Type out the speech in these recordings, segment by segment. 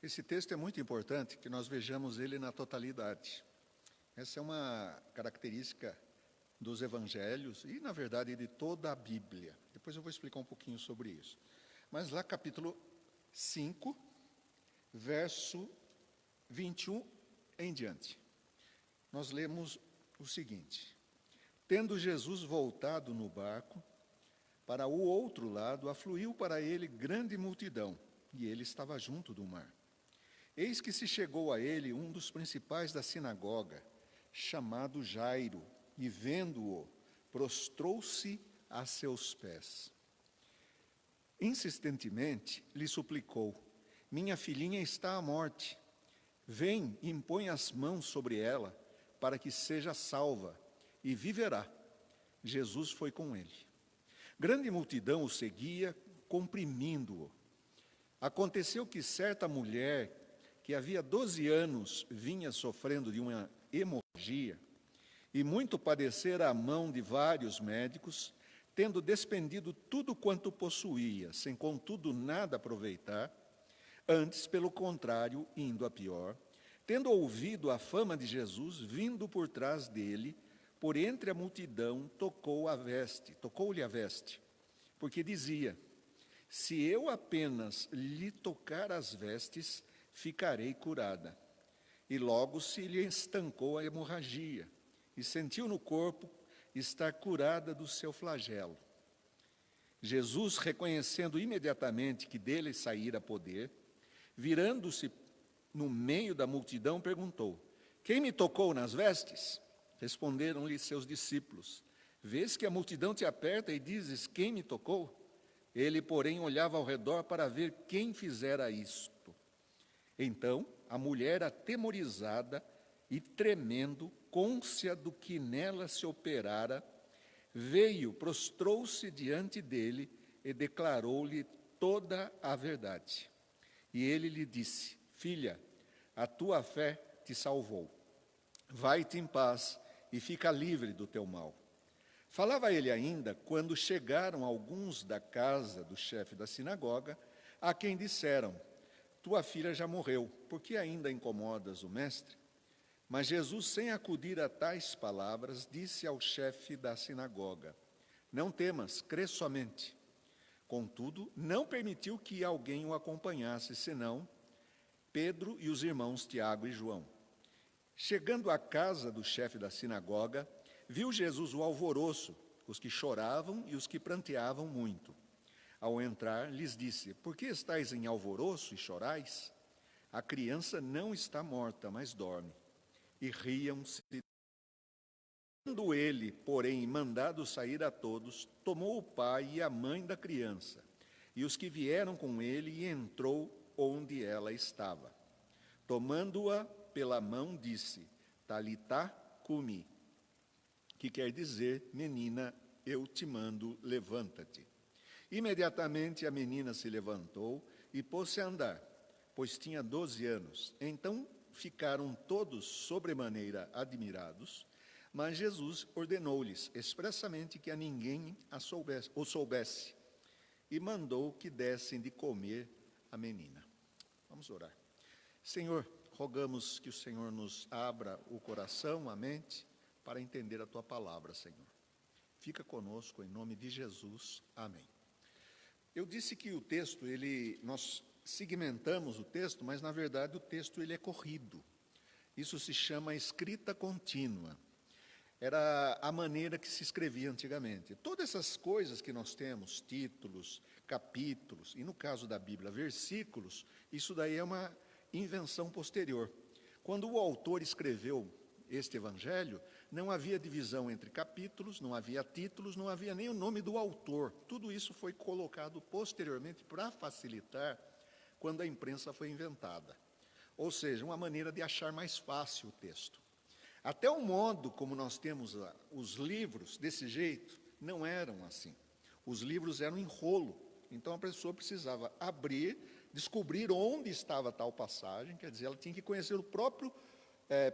Esse texto é muito importante, que nós vejamos ele na totalidade. Essa é uma característica dos evangelhos e, na verdade, de toda a Bíblia. Depois eu vou explicar um pouquinho sobre isso. Mas lá, capítulo 5, verso 21 em diante, nós lemos o seguinte: Tendo Jesus voltado no barco para o outro lado, afluiu para ele grande multidão, e ele estava junto do mar. Eis que se chegou a ele um dos principais da sinagoga, chamado Jairo, e vendo-o, prostrou-se a seus pés. Insistentemente lhe suplicou: Minha filhinha está à morte. Vem e impõe as mãos sobre ela, para que seja salva, e viverá. Jesus foi com ele. Grande multidão o seguia, comprimindo-o. Aconteceu que certa mulher, que havia 12 anos vinha sofrendo de uma hemorragia, e muito padecera à mão de vários médicos, tendo despendido tudo quanto possuía, sem contudo nada aproveitar, antes, pelo contrário, indo a pior, tendo ouvido a fama de Jesus, vindo por trás dele, por entre a multidão, tocou-lhe a veste, porque dizia: Se eu apenas lhe tocar as vestes, ficarei curada. E logo se lhe estancou a hemorragia, e sentiu no corpo estar curada do seu flagelo. Jesus, reconhecendo imediatamente que dele saíra poder, virando-se no meio da multidão, perguntou: Quem me tocou nas vestes? Responderam-lhe seus discípulos: Vês que a multidão te aperta e dizes: Quem me tocou? Ele, porém, olhava ao redor para ver quem fizera isto. Então, a mulher, atemorizada e tremendo, cônscia do que nela se operara, veio, prostrou-se diante dele e declarou-lhe toda a verdade. E ele lhe disse: Filha, a tua fé te salvou. Vai-te em paz e fica livre do teu mal. Falava ele ainda quando chegaram alguns da casa do chefe da sinagoga, a quem disseram: Tua filha já morreu, por que ainda incomodas o mestre? Mas Jesus, sem acudir a tais palavras, disse ao chefe da sinagoga: Não temas, crê somente. Contudo, não permitiu que alguém o acompanhasse, senão Pedro e os irmãos Tiago e João. Chegando à casa do chefe da sinagoga, viu Jesus o alvoroço, os que choravam e os que pranteavam muito. Ao entrar, lhes disse: Por que estáis em alvoroço e chorais? A criança não está morta, mas dorme. E riam-se. Tendo ele, porém, mandado sair a todos, tomou o pai e a mãe da criança, e os que vieram com ele, e entrou onde ela estava. Tomando-a pela mão, disse: Talitá cumi, que quer dizer: Menina, eu te mando, levanta-te. Imediatamente a menina se levantou e pôs-se a andar, pois tinha 12 anos. Então ficaram todos sobremaneira admirados, mas Jesus ordenou-lhes expressamente que a ninguém o soubesse, e mandou que dessem de comer a menina. Vamos orar. Senhor, rogamos que o Senhor nos abra o coração, a mente, para entender a Tua palavra, Senhor. Fica conosco, em nome de Jesus. Amém. Eu disse que o texto, nós segmentamos o texto, mas, na verdade, o texto ele é corrido. Isso se chama escrita contínua. Era a maneira que se escrevia antigamente. Todas essas coisas que nós temos, títulos, capítulos, e no caso da Bíblia, versículos, isso daí é uma invenção posterior. Quando o autor escreveu este evangelho, não havia divisão entre capítulos, não havia títulos, não havia nem o nome do autor. Tudo isso foi colocado posteriormente para facilitar quando a imprensa foi inventada. Ou seja, uma maneira de achar mais fácil o texto. Até o modo como nós temos os livros desse jeito, não eram assim. Os livros eram em rolo, então a pessoa precisava abrir, descobrir onde estava tal passagem, quer dizer, ela tinha que conhecer o próprio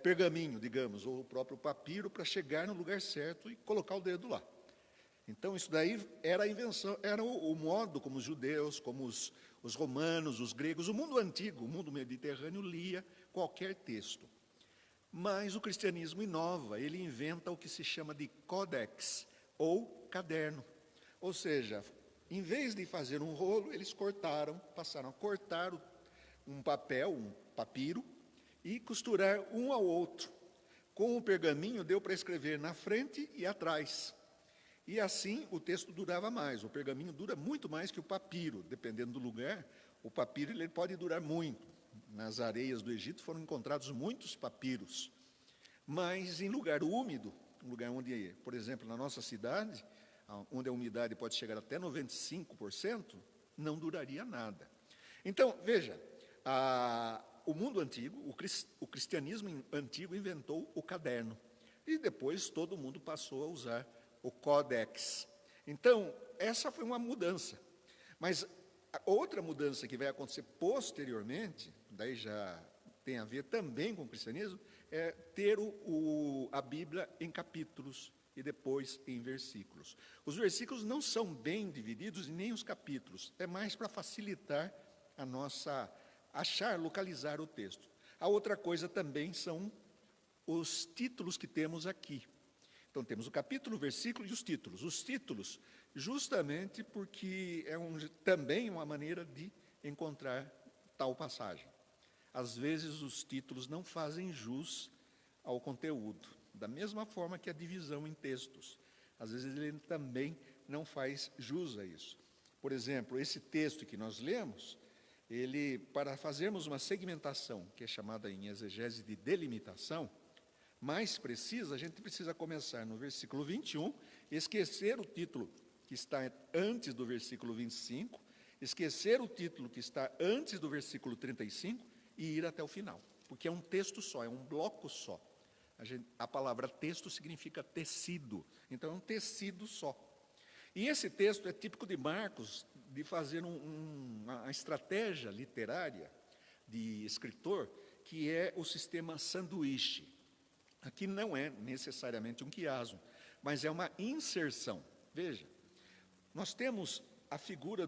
pergaminho, digamos, ou o próprio papiro, para chegar no lugar certo e colocar o dedo lá. Então, isso daí era a invenção, era o modo como os judeus, como os romanos, os gregos, o mundo antigo, o mundo mediterrâneo lia qualquer texto. Mas o cristianismo inova, ele inventa o que se chama de códex, ou caderno. Ou seja, em vez de fazer um rolo, eles passaram a cortar um papel, um papiro, e costurar um ao outro. Com o pergaminho deu para escrever na frente e atrás. E assim o texto durava mais. O pergaminho dura muito mais que o papiro, dependendo do lugar. O papiro ele pode durar muito. Nas areias do Egito foram encontrados muitos papiros. Mas em lugar úmido, um lugar onde, por exemplo, na nossa cidade, onde a umidade pode chegar até 95%, não duraria nada. Então, veja, o mundo antigo, o cristianismo antigo inventou o caderno. E depois todo mundo passou a usar o códex. Então, essa foi uma mudança. Mas a outra mudança que vai acontecer posteriormente, daí já tem a ver também com o cristianismo, é ter a Bíblia em capítulos e depois em versículos. Os versículos não são bem divididos e nem os capítulos, é mais para facilitar a nossa localizar o texto. A outra coisa também são os títulos que temos aqui. Então temos o capítulo, o versículo e os títulos. Os títulos, justamente porque também uma maneira de encontrar tal passagem. Às vezes os títulos não fazem jus ao conteúdo, da mesma forma que a divisão em textos. Às vezes ele também não faz jus a isso. Por exemplo, esse texto que nós lemos, para fazermos uma segmentação, que é chamada em exegese de delimitação, mais precisa, a gente precisa começar no versículo 21, esquecer o título que está antes do versículo 25, esquecer o título que está antes do versículo 35, e ir até o final, porque é um texto só, é um bloco só. A palavra texto significa tecido, então é um tecido só. E esse texto é típico de Marcos, de fazer uma estratégia literária de escritor, que é o sistema sanduíche. Aqui não é necessariamente um quiasmo, mas é uma inserção. Veja, nós temos a figura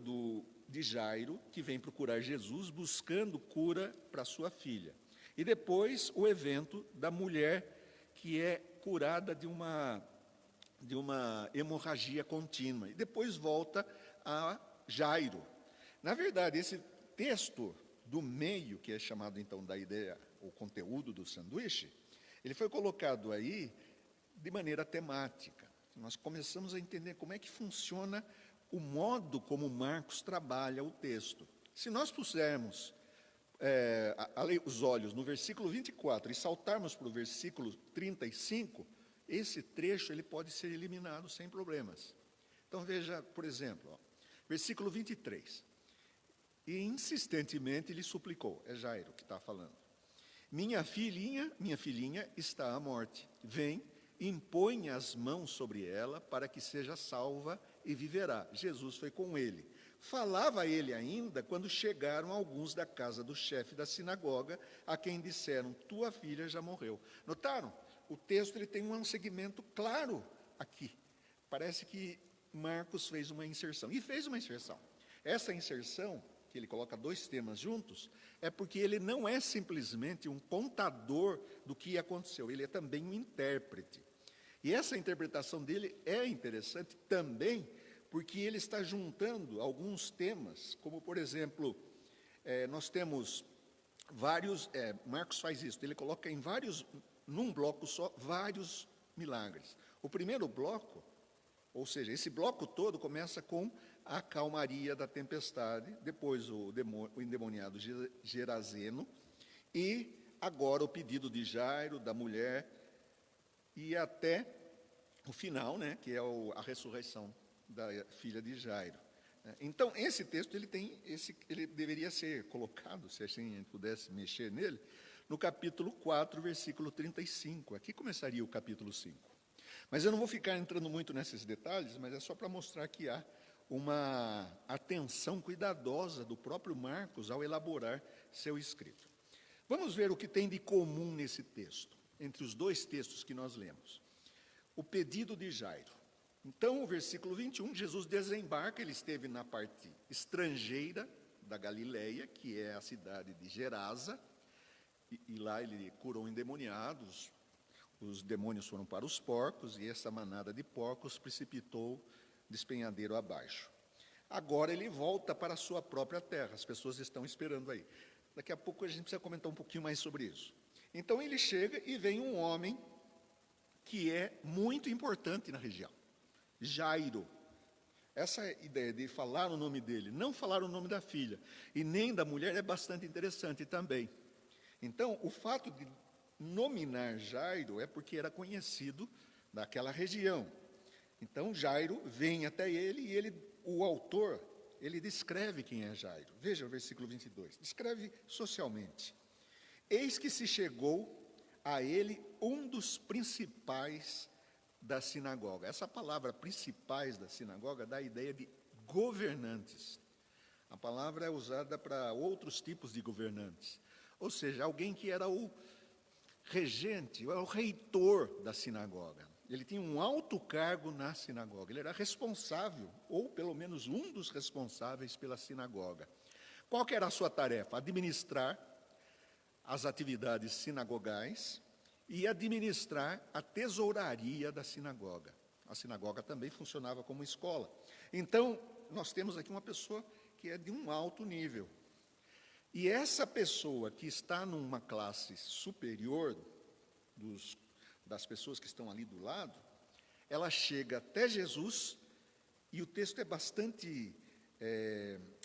de Jairo, que vem procurar Jesus buscando cura para sua filha. E depois o evento da mulher que é curada de uma hemorragia contínua. E depois volta a Jairo. Na verdade, esse texto do meio, que é chamado então da ideia, o conteúdo do sanduíche, ele foi colocado aí de maneira temática. Nós começamos a entender como é que funciona o modo como Marcos trabalha o texto. Se nós pusermos os olhos no versículo 24 e saltarmos para o versículo 35, esse trecho ele pode ser eliminado sem problemas. Então veja, por exemplo, versículo 23. E insistentemente lhe suplicou, é Jairo que está falando. Minha filhinha está à morte. Vem, impõe as mãos sobre ela para que seja salva e viverá. Jesus foi com ele. Falava ele ainda quando chegaram alguns da casa do chefe da sinagoga, a quem disseram, tua filha já morreu. Notaram? O texto ele tem um segmento claro aqui. Parece que Marcos fez uma inserção. E fez uma inserção. Essa inserção, que ele coloca dois temas juntos, é porque ele não é simplesmente um contador do que aconteceu, ele é também um intérprete. E essa interpretação dele é interessante também, porque ele está juntando alguns temas, como, por exemplo, nós temos vários, Marcos faz isso, ele coloca num bloco só, vários milagres. O primeiro bloco, ou seja, esse bloco todo começa com a calmaria da tempestade, depois o endemoniado Gerazeno, e agora o pedido de Jairo, da mulher, e até o final, né, que é a ressurreição da filha de Jairo. Então, esse texto ele deveria ser colocado, se assim a gente pudesse mexer nele, no capítulo 4, versículo 35. Aqui começaria o capítulo 5. Mas eu não vou ficar entrando muito nesses detalhes, mas é só para mostrar que há uma atenção cuidadosa do próprio Marcos ao elaborar seu escrito. Vamos ver o que tem de comum nesse texto, entre os dois textos que nós lemos. O pedido de Jairo. Então, o versículo 21, Jesus desembarca, ele esteve na parte estrangeira da Galileia, que é a cidade de Gerasa, e lá ele curou endemoniados. Os demônios foram para os porcos, e essa manada de porcos precipitou despenhadeiro abaixo. Agora ele volta para a sua própria terra, as pessoas estão esperando aí. Daqui a pouco a gente precisa comentar um pouquinho mais sobre isso. Então ele chega e vem um homem que é muito importante na região, Jairo. Essa ideia de falar o nome dele, não falar o nome da filha e nem da mulher é bastante interessante também. Então, o fato de nominar Jairo é porque era conhecido daquela região. Então, Jairo vem até ele e o autor, ele descreve quem é Jairo. Veja o versículo 22. Descreve socialmente. Eis que se chegou a ele um dos principais da sinagoga. Essa palavra principais da sinagoga dá a ideia de governantes. A palavra é usada para outros tipos de governantes. Ou seja, alguém que era o regente, o reitor da sinagoga. Ele tinha um alto cargo na sinagoga. Ele era responsável, ou pelo menos um dos responsáveis pela sinagoga. Qual que era a sua tarefa? Administrar as atividades sinagogais e administrar a tesouraria da sinagoga. A sinagoga também funcionava como escola. Então, nós temos aqui uma pessoa que é de um alto nível. E essa pessoa que está numa classe superior das pessoas que estão ali do lado, ela chega até Jesus, e o texto é bastante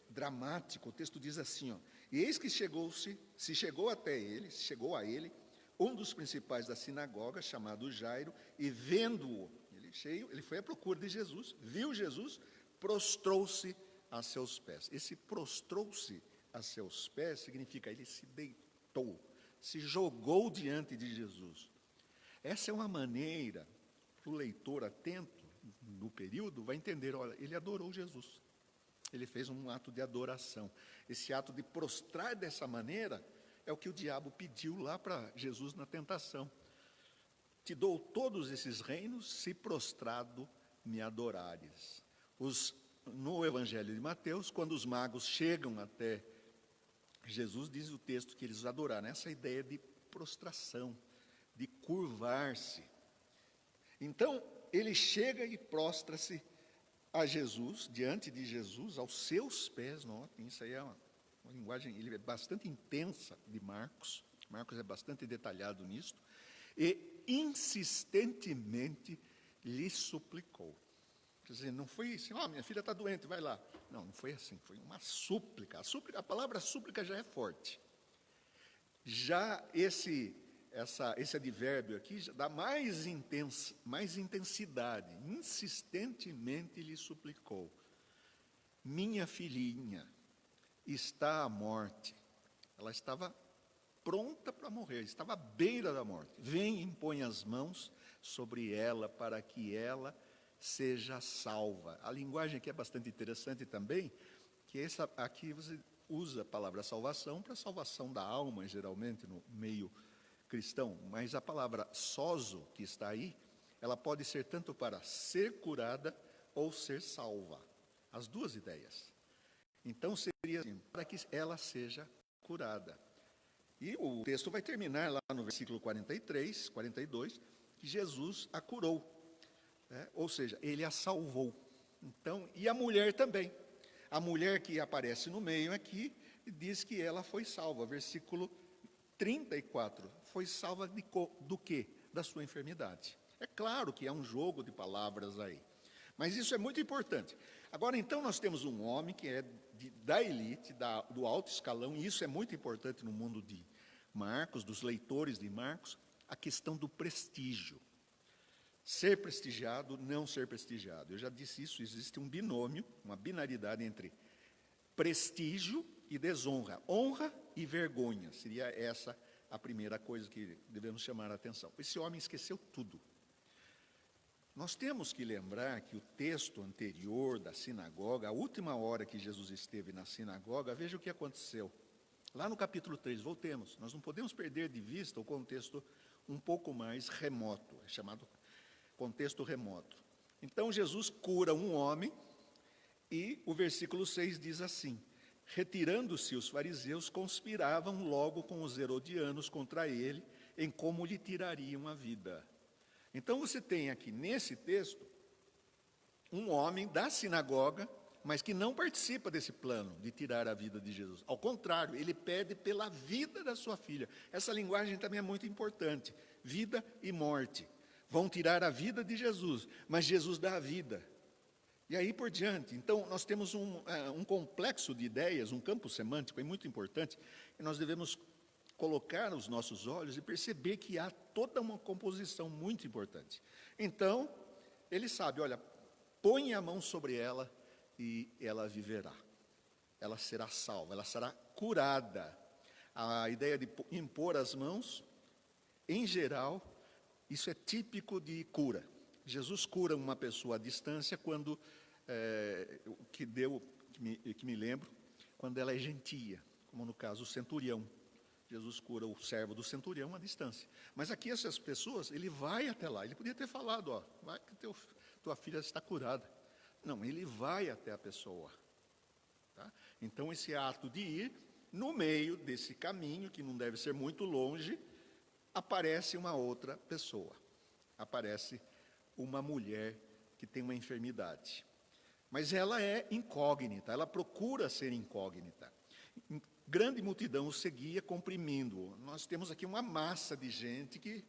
dramático. O texto diz assim, ó, e eis que chegou a ele, um dos principais da sinagoga, chamado Jairo, e vendo-o, ele foi à procura de Jesus, viu Jesus, prostrou-se a seus pés. Esse prostrou-se a seus pés significa ele se deitou, se jogou diante de Jesus. Essa é uma maneira, para o leitor atento no período, vai entender, olha, ele adorou Jesus. Ele fez um ato de adoração. Esse ato de prostrar dessa maneira é o que o diabo pediu lá para Jesus na tentação. Te dou todos esses reinos, se prostrado me adorares. No Evangelho de Mateus, quando os magos chegam até Jesus, diz o texto que eles adoraram. Essa ideia de prostração, de curvar-se. Então, ele chega e prostra-se a Jesus, diante de Jesus, aos seus pés. Notem, isso aí é uma linguagem ele é bastante intensa de Marcos. Marcos é bastante detalhado nisto. E insistentemente lhe suplicou. Quer dizer, não foi assim, minha filha está doente, vai lá. Não foi assim, foi uma súplica. A palavra súplica já é forte. Já esse advérbio aqui já dá mais intensidade. Insistentemente lhe suplicou. Minha filhinha está à morte. Ela estava pronta para morrer, estava à beira da morte. Vem e impõe as mãos sobre ela para que ela seja salva. A linguagem aqui é bastante interessante também, que aqui você usa a palavra salvação para salvação da alma, geralmente no meio cristão, mas a palavra sozo, que está aí, ela pode ser tanto para ser curada ou ser salva. As duas ideias. Então seria assim, para que ela seja curada. E o texto vai terminar lá no versículo 43, 42, que Jesus a curou. Ou seja, ele a salvou. Então, e a mulher também. A mulher que aparece no meio aqui diz que ela foi salva. Versículo 34. Foi salva do quê? Da sua enfermidade. É claro que é um jogo de palavras aí. Mas isso é muito importante. Agora, então, nós temos um homem que é da elite, do alto escalão, e isso é muito importante no mundo de Marcos, dos leitores de Marcos, a questão do prestígio. Ser prestigiado, não ser prestigiado. Eu já disse isso, existe um binômio, uma binaridade entre prestígio e desonra. Honra e vergonha, seria essa a primeira coisa que devemos chamar a atenção. Esse homem esqueceu tudo. Nós temos que lembrar que o texto anterior da sinagoga, a última hora que Jesus esteve na sinagoga, veja o que aconteceu. Lá no capítulo 3, voltemos, nós não podemos perder de vista o contexto um pouco mais remoto, é chamado contexto remoto. Então Jesus cura um homem e o versículo 6 diz assim, Retirando-se os fariseus, conspiravam logo com os herodianos contra ele, em como lhe tirariam a vida. Então você tem aqui nesse texto um homem da sinagoga, mas que não participa desse plano de tirar a vida de Jesus. Ao contrário, ele pede pela vida da sua filha. Essa linguagem também é muito importante. Vida e morte. Vão tirar a vida de Jesus, mas Jesus dá a vida. E aí por diante. Então, nós temos um complexo de ideias, um campo semântico, é muito importante, e nós devemos colocar os nossos olhos e perceber que há toda uma composição muito importante. Então, ele sabe, olha, põe a mão sobre ela e ela viverá. Ela será salva, ela será curada. A ideia de impor as mãos, em geral, isso é típico de cura. Jesus cura uma pessoa à distância quando, que me lembro, quando ela é gentia, como no caso o centurião. Jesus cura o servo do centurião à distância. Mas aqui essas pessoas, ele vai até lá. Ele podia ter falado, ó, vai que tua filha está curada. Não, ele vai até a pessoa. Tá? Então esse ato de ir, no meio desse caminho, que não deve ser muito longe, aparece uma outra pessoa. Aparece uma mulher que tem uma enfermidade. Mas ela é incógnita, ela procura ser incógnita. Grande multidão o seguia, comprimindo-o. Nós temos aqui uma massa de gente que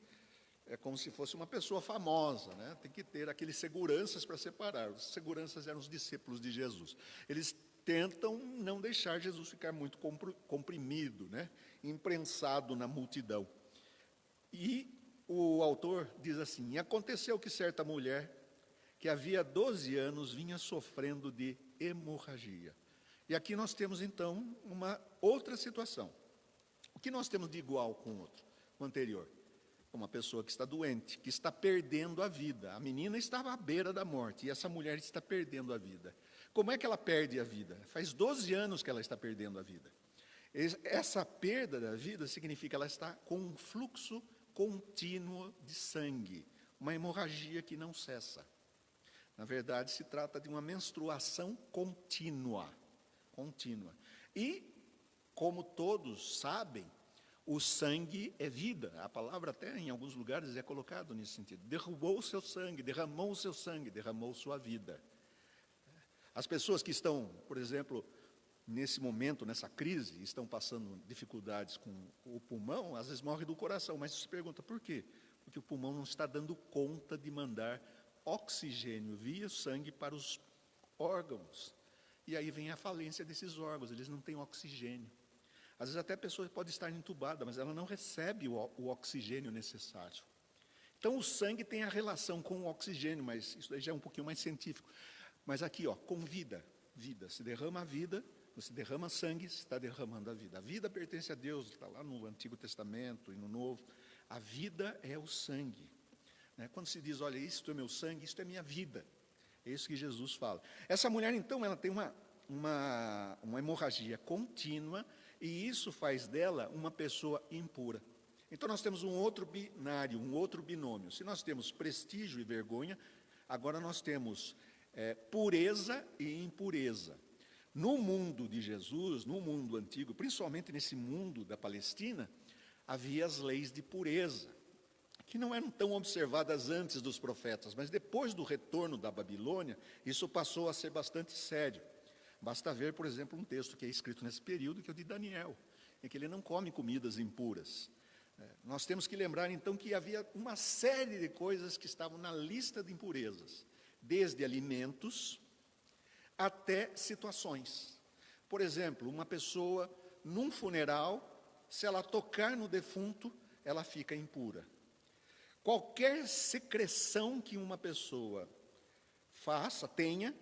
é como se fosse uma pessoa famosa, né? Tem que ter aqueles seguranças para separar. Os seguranças eram os discípulos de Jesus. Eles tentam não deixar Jesus ficar muito comprimido, né? Imprensado na multidão. E o autor diz assim: e aconteceu que certa mulher, que havia 12 anos, vinha sofrendo de hemorragia. E aqui nós temos, então, uma outra situação. O que nós temos de igual com o anterior? Uma pessoa que está doente, que está perdendo a vida. A menina estava à beira da morte, e essa mulher está perdendo a vida. Como é que ela perde a vida? Faz 12 anos que ela está perdendo a vida. Essa perda da vida significa que ela está com um fluxo contínuo de sangue, uma hemorragia que não cessa. Na verdade, se trata de uma menstruação contínua. E, como todos sabem, o sangue é vida. A palavra até em alguns lugares é colocado nesse sentido. Derramou o seu sangue, derramou sua vida. As pessoas que estão, por exemplo, nesse momento, nessa crise, estão passando dificuldades com o pulmão, às vezes morre do coração, mas se pergunta por quê? Porque o pulmão não está dando conta de mandar oxigênio via sangue para os órgãos. E aí vem a falência desses órgãos, eles não têm oxigênio. Às vezes até a pessoa pode estar entubada, mas ela não recebe o oxigênio necessário. Então o sangue tem a relação com o oxigênio, mas isso aí já é um pouquinho mais científico. Mas aqui, ó, com vida, se derrama a vida, você derrama sangue, você está derramando a vida. A vida pertence a Deus, está lá no Antigo Testamento e no Novo. A vida é o sangue. Quando se diz, olha, isto é meu sangue, isto é minha vida. É isso que Jesus fala. Essa mulher, então, ela tem uma hemorragia contínua, e isso faz dela uma pessoa impura. Então, nós temos um outro binário, um outro binômio. Se nós temos prestígio e vergonha, agora nós temos pureza e impureza. No mundo de Jesus, no mundo antigo, principalmente nesse mundo da Palestina, havia as leis de pureza, que não eram tão observadas antes dos profetas, mas depois do retorno da Babilônia, isso passou a ser bastante sério. Basta ver, por exemplo, um texto que é escrito nesse período, que é o de Daniel, em que ele não come comidas impuras. Nós temos que lembrar, então, que havia uma série de coisas que estavam na lista de impurezas, desde alimentos até situações. Por exemplo, uma pessoa, num funeral, se ela tocar no defunto, ela fica impura. Qualquer secreção que uma pessoa tenha,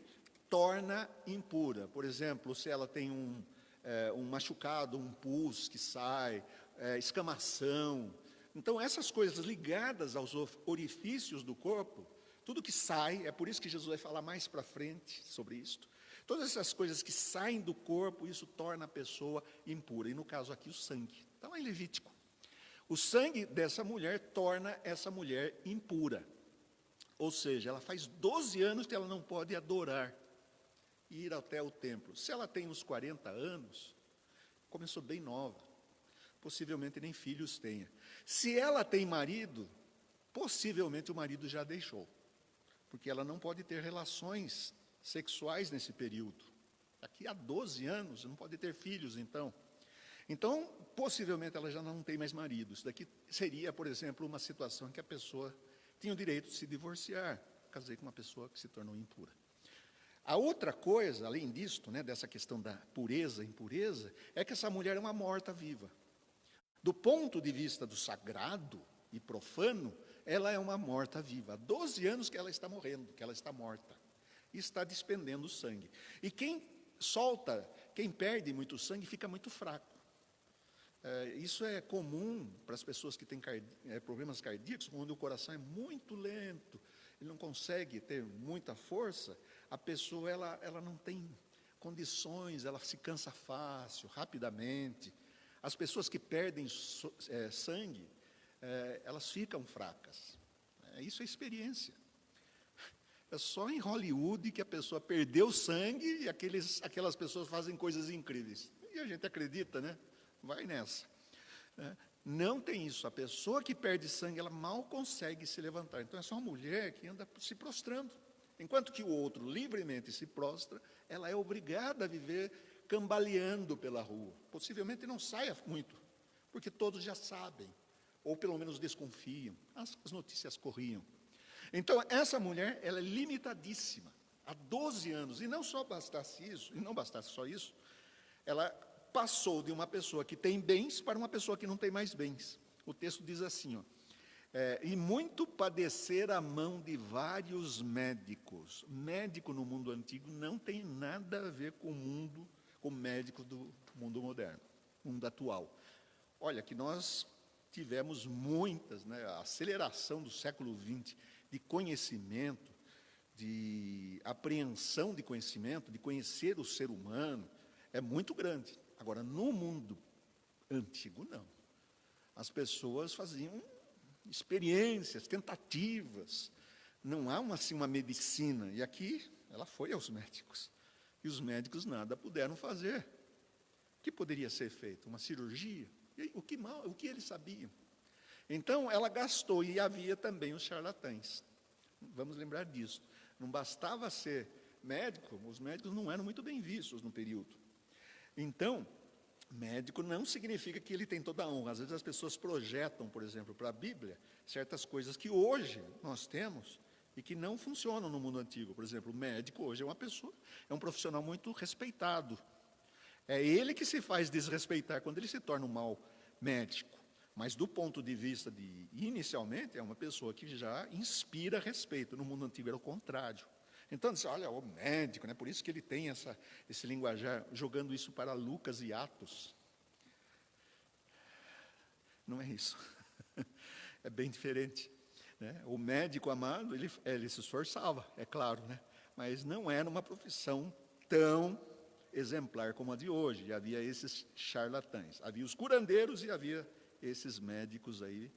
torna impura. Por exemplo, se ela tem um machucado, um pus que sai, escamação. Então, essas coisas ligadas aos orifícios do corpo, tudo que sai, é por isso que Jesus vai falar mais para frente sobre isso. Todas essas coisas que saem do corpo, isso torna a pessoa impura. E no caso aqui, o sangue. Está lá em Levítico. O sangue dessa mulher torna essa mulher impura. Ou seja, ela faz 12 anos que ela não pode adorar. ir até o templo. Se ela tem uns 40 anos, começou bem nova, possivelmente nem filhos tenha. Se ela tem marido, possivelmente o marido já deixou, porque ela não pode ter relações sexuais nesse período. Daqui a 12 anos, não pode ter filhos, então. Então, possivelmente ela já não tem mais marido. Isso daqui seria, por exemplo, uma situação em que a pessoa tinha o direito de se divorciar. Casei com uma pessoa que se tornou impura. A outra coisa, além disto, né, dessa questão da pureza e impureza, é que essa mulher é uma morta-viva. Do ponto de vista do sagrado e profano, ela é uma morta-viva. Há 12 anos que ela está morrendo, que ela está morta. E está despendendo sangue. E quem perde muito sangue, fica muito fraco. Isso é comum para as pessoas que têm problemas cardíacos, quando o coração é muito lento, ele não consegue ter muita força, a pessoa ela não tem condições, ela se cansa fácil, rapidamente. As pessoas que perdem sangue, elas ficam fracas. Isso é experiência. É só em Hollywood que a pessoa perdeu sangue e aquelas pessoas fazem coisas incríveis. E a gente acredita, né? Vai nessa. Não tem isso. A pessoa que perde sangue, ela mal consegue se levantar. Então, é só uma mulher que anda se prostrando. Enquanto que o outro livremente se prostra, ela é obrigada a viver cambaleando pela rua. Possivelmente não saia muito, porque todos já sabem, ou pelo menos desconfiam. As notícias corriam. Então, essa mulher, ela é limitadíssima. Há 12 anos. E não bastasse só isso, ela passou de uma pessoa que tem bens para uma pessoa que não tem mais bens. O texto diz assim, e muito padecer a mão de vários médicos. Médico no mundo antigo não tem nada a ver com o médico do mundo moderno, mundo atual. Olha, que nós tivemos muitas, né, a aceleração do século XX de conhecimento, de apreensão de conhecimento, de conhecer o ser humano, é muito grande. Agora, no mundo antigo, não. As pessoas faziam experiências, tentativas. Não há uma medicina. E aqui, ela foi aos médicos. E os médicos nada puderam fazer. O que poderia ser feito? Uma cirurgia? E o que eles sabiam? Então, ela gastou, e havia também os charlatães. Vamos lembrar disso. Não bastava ser médico, os médicos não eram muito bem vistos no período. Então, médico não significa que ele tem toda a honra. Às vezes as pessoas projetam, por exemplo, para a Bíblia, certas coisas que hoje nós temos e que não funcionam no mundo antigo. Por exemplo, o médico hoje é um profissional muito respeitado. É ele que se faz desrespeitar quando ele se torna um mau médico. Mas do ponto de vista inicialmente, é uma pessoa que já inspira respeito. No mundo antigo era o contrário. Então, olha, o médico, né? Por isso que ele tem esse linguajar, jogando isso para Lucas e Atos. Não é isso. É bem diferente. Né? O médico amado, ele se esforçava, é claro, né? Mas não era uma profissão tão exemplar como a de hoje. E havia esses charlatães. Havia os curandeiros e havia esses médicos aí,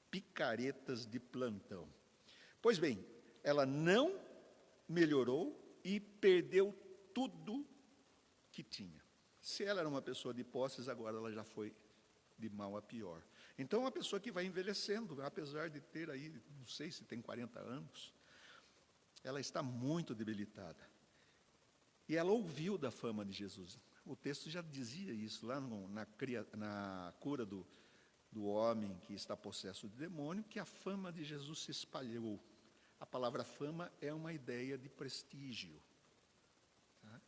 picaretas de plantão. Pois bem, ela não melhorou e perdeu tudo que tinha. Se ela era uma pessoa de posses, agora ela já foi de mal a pior. Então, uma pessoa que vai envelhecendo, apesar de ter aí, não sei se tem 40 anos, ela está muito debilitada. E ela ouviu da fama de Jesus. O texto já dizia isso, lá na cura do homem que está possesso de demônio, que a fama de Jesus se espalhou. A palavra fama é uma ideia de prestígio. Tá?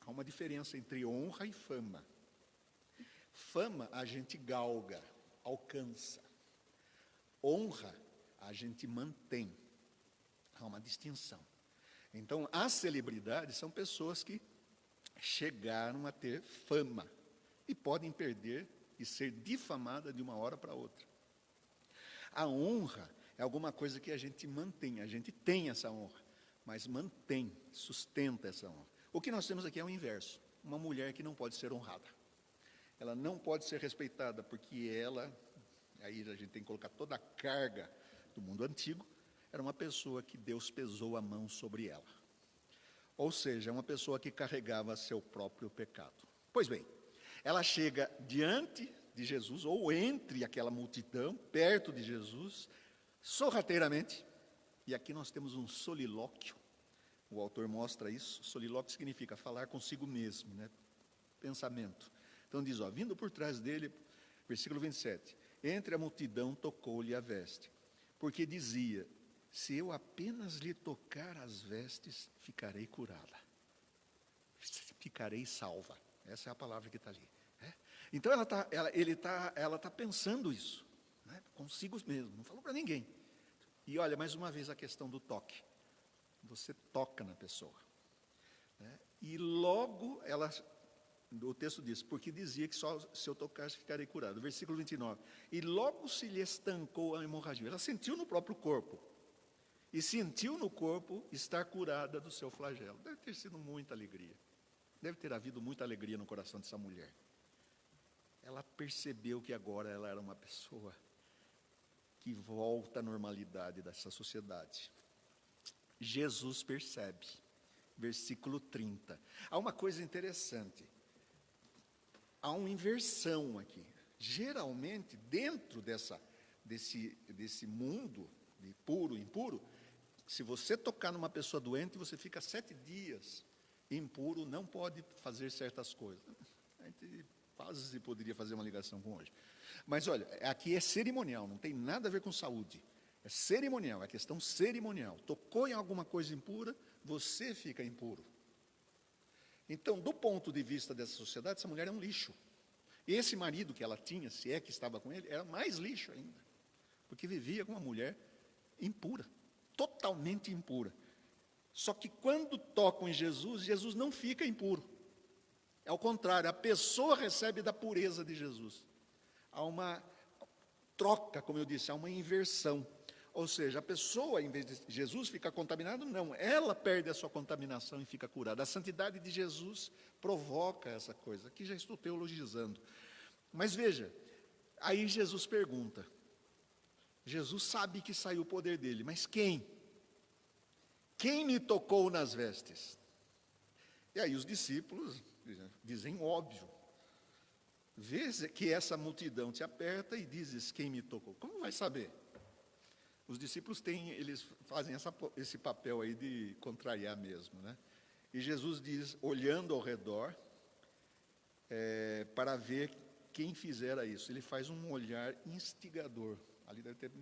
Há uma diferença entre honra e fama. Fama a gente galga, alcança. Honra a gente mantém. Há uma distinção. Então, as celebridades são pessoas que chegaram a ter fama e podem perder e ser difamada de uma hora para outra. A honra é alguma coisa que a gente mantém, a gente tem essa honra, mas mantém, sustenta essa honra. O que nós temos aqui é o inverso, uma mulher que não pode ser honrada. Ela não pode ser respeitada, porque ela, aí a gente tem que colocar toda a carga do mundo antigo, era uma pessoa que Deus pesou a mão sobre ela. Ou seja, uma pessoa que carregava seu próprio pecado. Pois bem, ela chega diante de Jesus, ou entre aquela multidão, perto de Jesus, sorrateiramente, e aqui nós temos um solilóquio, o autor mostra isso. Solilóquio significa falar consigo mesmo, né? Pensamento. Então diz, vindo por trás dele, versículo 27, entre a multidão tocou-lhe a veste, porque dizia, se eu apenas lhe tocar as vestes, ficarei curada, ficarei salva. Essa é a palavra que está ali. Então ela está pensando isso, né, consigo mesmo, não falou para ninguém. E olha, mais uma vez a questão do toque. Você toca na pessoa, né, e logo o texto diz, porque dizia que só se eu tocasse ficarei curado. Versículo 29. E logo se lhe estancou a hemorragia. Ela sentiu no próprio corpo. E sentiu no corpo estar curada do seu flagelo. Deve ter sido muita alegria. Deve ter havido muita alegria no coração dessa mulher. Ela percebeu que agora ela era uma pessoa que volta à normalidade dessa sociedade. Jesus percebe. Versículo 30. Há uma coisa interessante. Há uma inversão aqui. Geralmente, dentro desse mundo de puro e impuro, se você tocar numa pessoa doente, você fica 7 dias impuro, não pode fazer certas coisas. A gente quase poderia fazer uma ligação com hoje. Mas olha, aqui é cerimonial, não tem nada a ver com saúde. É cerimonial, é questão cerimonial. Tocou em alguma coisa impura, você fica impuro. Então, do ponto de vista dessa sociedade, essa mulher é um lixo. E esse marido que ela tinha, se é que estava com ele, era mais lixo ainda. Porque vivia com uma mulher impura, totalmente impura. Só que quando tocam em Jesus, Jesus não fica impuro. É ao contrário, a pessoa recebe da pureza de Jesus. Há uma troca, como eu disse, há uma inversão. Ou seja, a pessoa, em vez de Jesus ficar contaminado, não, ela perde a sua contaminação e fica curada. A santidade de Jesus provoca essa coisa. Aqui já estou teologizando. Mas veja, aí Jesus pergunta. Jesus sabe que saiu o poder dele, mas quem? Quem me tocou nas vestes? E aí os discípulos dizem óbvio. Vê que essa multidão te aperta e dizes quem me tocou. Como vai saber? Os discípulos eles fazem esse papel aí de contrariar mesmo, né? E Jesus diz, olhando ao redor, para ver quem fizera isso. Ele faz um olhar instigador. Ali deve ter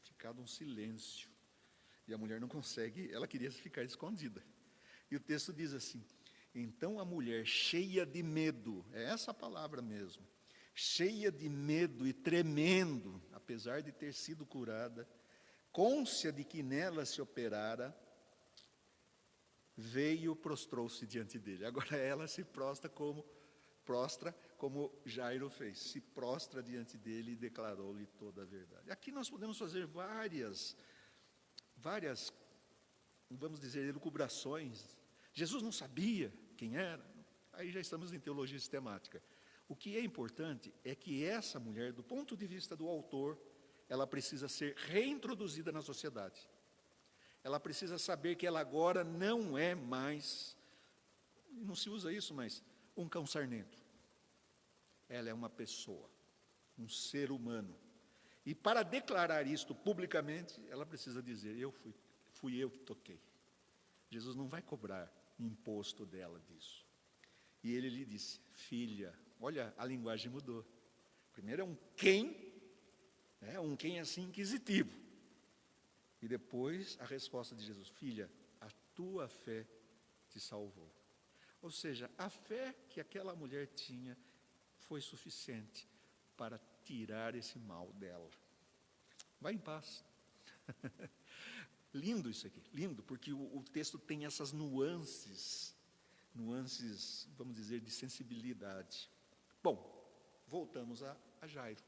ficado um silêncio. E a mulher não consegue, ela queria ficar escondida. E o texto diz assim, então a mulher cheia de medo, é essa a palavra mesmo, cheia de medo e tremendo, apesar de ter sido curada, cônscia de que nela se operara, veio, prostrou-se diante dele. Agora ela se prostra como Jairo fez, se prostra diante dele e declarou-lhe toda a verdade. Aqui nós podemos fazer várias, vamos dizer, elucubrações. Jesus não sabia quem era, aí já estamos em teologia sistemática. O que é importante é que essa mulher, do ponto de vista do autor, ela precisa ser reintroduzida na sociedade. Ela precisa saber que ela agora não é mais, não se usa isso, mas um cão sarnento. Ela é uma pessoa, um ser humano. E para declarar isto publicamente, ela precisa dizer, fui eu que toquei. Jesus não vai cobrar imposto dela disso. E ele lhe disse, filha, olha, a linguagem mudou. Primeiro é um quem assim inquisitivo. E depois a resposta de Jesus, filha, a tua fé te salvou. Ou seja, a fé que aquela mulher tinha foi suficiente para tirar esse mal dela. Vai em paz. Lindo isso aqui, lindo, porque o texto tem essas nuances, vamos dizer, de sensibilidade. Bom, voltamos a Jairo.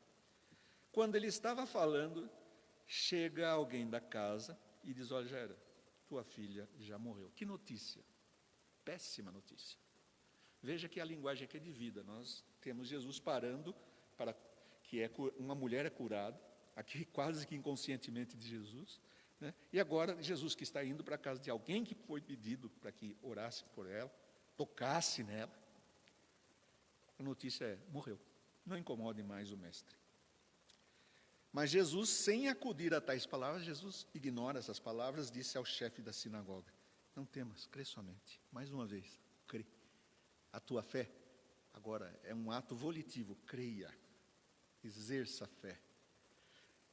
Quando ele estava falando, chega alguém da casa e diz, olha Jairo, tua filha já morreu. Que notícia, péssima notícia. Veja que a linguagem aqui é de vida, nós temos Jesus parando para que uma mulher é curada, aqui quase que inconscientemente de Jesus, né? E agora, Jesus que está indo para a casa de alguém que foi pedido para que orasse por ela, tocasse nela, a notícia é, morreu. Não incomode mais o mestre. Mas Jesus, sem acudir a tais palavras, Jesus ignora essas palavras, disse ao chefe da sinagoga, não temas, crê somente. Mais uma vez, crê. A tua fé, agora, é um ato volitivo, creia, exerça a fé.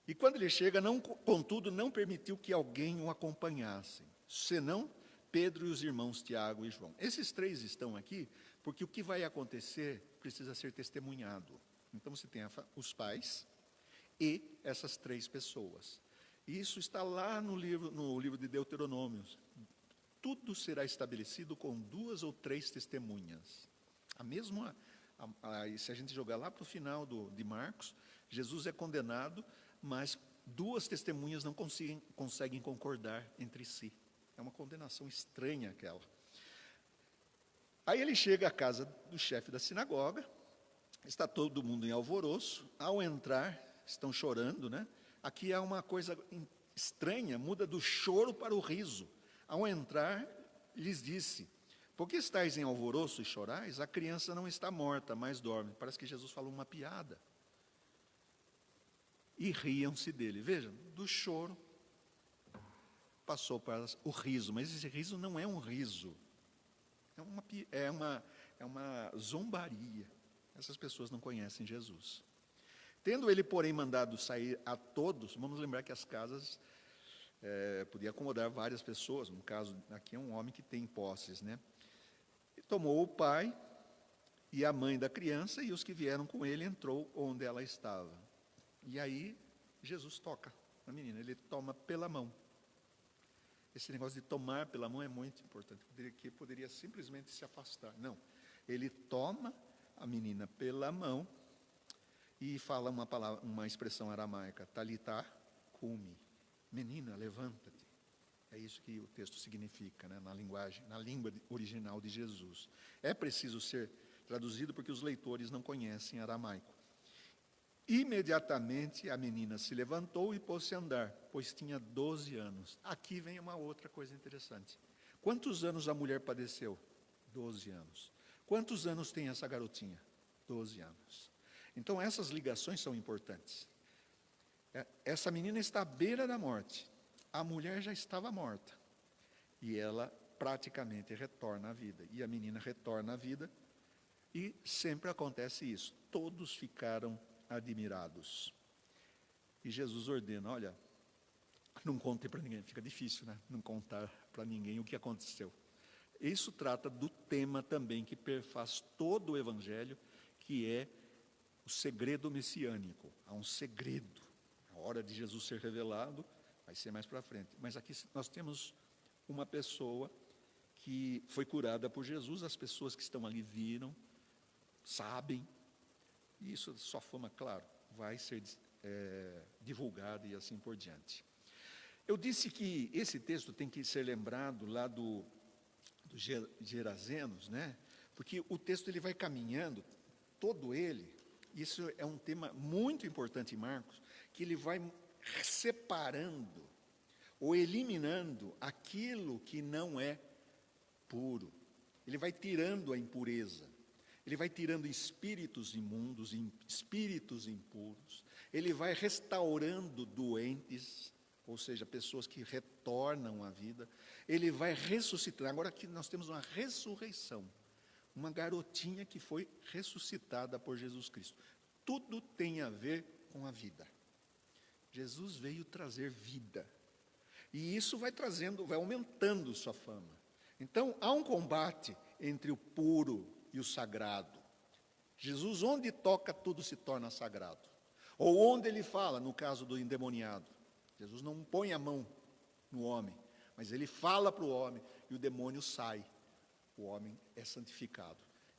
E quando ele chega, contudo, não permitiu que alguém o acompanhasse, senão Pedro e os irmãos Tiago e João. Esses três estão aqui, porque o que vai acontecer precisa ser testemunhado. Então você tem os pais e essas três pessoas. E isso está lá no livro de Deuteronômios. Tudo será estabelecido com 2 ou 3 testemunhas. Se a gente jogar lá para o final de Marcos, Jesus é condenado, mas 2 testemunhas não conseguem concordar entre si. É uma condenação estranha aquela. Aí ele chega à casa do chefe da sinagoga, está todo mundo em alvoroço. Ao entrar, estão chorando, né? Aqui há uma coisa estranha, muda do choro para o riso. Ao entrar, lhes disse, por que estáis em alvoroço e chorais? A criança não está morta, mas dorme. Parece que Jesus falou uma piada. E riam-se dele. Vejam, do choro passou para o riso, mas esse riso não é um riso. É uma zombaria. Essas pessoas não conhecem Jesus. Tendo ele, porém, mandado sair a todos, vamos lembrar que as casas podia acomodar várias pessoas, no caso, aqui é um homem que tem posses, né? E tomou o pai e a mãe da criança e os que vieram com ele, entrou onde ela estava. E aí, Jesus toca a menina, ele toma pela mão. Esse negócio de tomar pela mão é muito importante, que poderia simplesmente se afastar. Não, ele toma a menina pela mão e fala uma expressão aramaica, talitá cumi, menina, levanta-te. É isso que o texto significa, né, na língua original de Jesus. É preciso ser traduzido porque os leitores não conhecem aramaico. Imediatamente a menina se levantou e pôs-se a andar, pois tinha 12 anos. Aqui vem uma outra coisa interessante. Quantos anos a mulher padeceu? 12 anos. Quantos anos tem essa garotinha? 12 anos. Então essas ligações são importantes. Essa menina está à beira da morte. A mulher já estava morta. E ela praticamente retorna à vida. E a menina retorna à vida. E sempre acontece isso. Todos ficaram admirados. E Jesus ordena, olha, não conte para ninguém. Fica difícil, né? Não contar para ninguém o que aconteceu. Isso trata do tema também que perfaz todo o Evangelho, que é o segredo messiânico. Há um segredo. A hora de Jesus ser revelado vai ser mais para frente. Mas aqui nós temos uma pessoa que foi curada por Jesus, as pessoas que estão ali viram, sabem, e isso, sua fama, claro, vai ser divulgada e assim por diante. Eu disse que esse texto tem que ser lembrado lá do Gerazenos, né? Porque o texto ele vai caminhando, todo ele, isso é um tema muito importante em Marcos, que ele vai separando ou eliminando aquilo que não é puro. Ele vai tirando a impureza. Ele vai tirando espíritos imundos, espíritos impuros. Ele vai restaurando doentes, ou seja, pessoas que retornam à vida. Ele vai ressuscitar. Agora aqui nós temos uma ressurreição. Uma garotinha que foi ressuscitada por Jesus Cristo. Tudo tem a ver com a vida. Jesus veio trazer vida. E isso vai aumentando sua fama. Então, há um combate entre o puro e o sagrado. Jesus, onde toca, tudo se torna sagrado. Ou onde ele fala, no caso do endemoniado. Jesus não põe a mão no homem, mas ele fala para o homem e o demônio sai. O homem é santificado.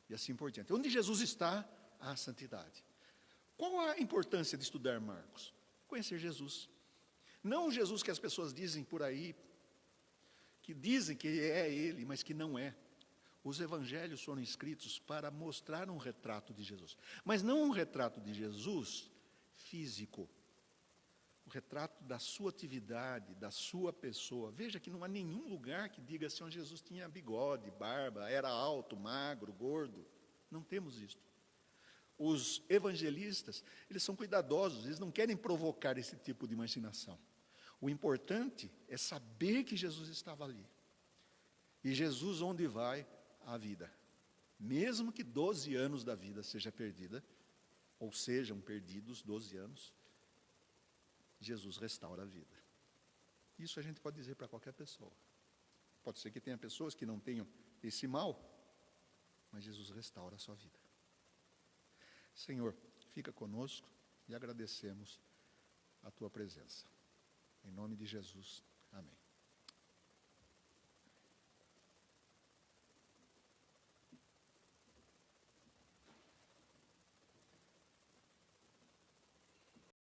E assim por diante. Onde Jesus está, há santidade. Qual a importância de estudar Marcos? Conhecer Jesus. Não o Jesus que as pessoas dizem por aí, que dizem que é ele, mas que não é. Os evangelhos foram escritos para mostrar um retrato de Jesus. Mas não um retrato de Jesus físico. o retrato da sua atividade, da sua pessoa. Veja que não há nenhum lugar que diga assim, Jesus tinha bigode, barba, era alto, magro, gordo. Não temos isso. Os evangelistas, eles são cuidadosos, eles não querem provocar esse tipo de imaginação. O importante é saber que Jesus estava ali. E Jesus, onde vai, a vida. Mesmo que 12 anos da vida seja perdida, ou sejam perdidos 12 anos, Jesus restaura a vida. Isso a gente pode dizer para qualquer pessoa. Pode ser que tenha pessoas que não tenham esse mal, mas Jesus restaura a sua vida. Senhor, fica conosco e agradecemos a tua presença. Em nome de Jesus, amém.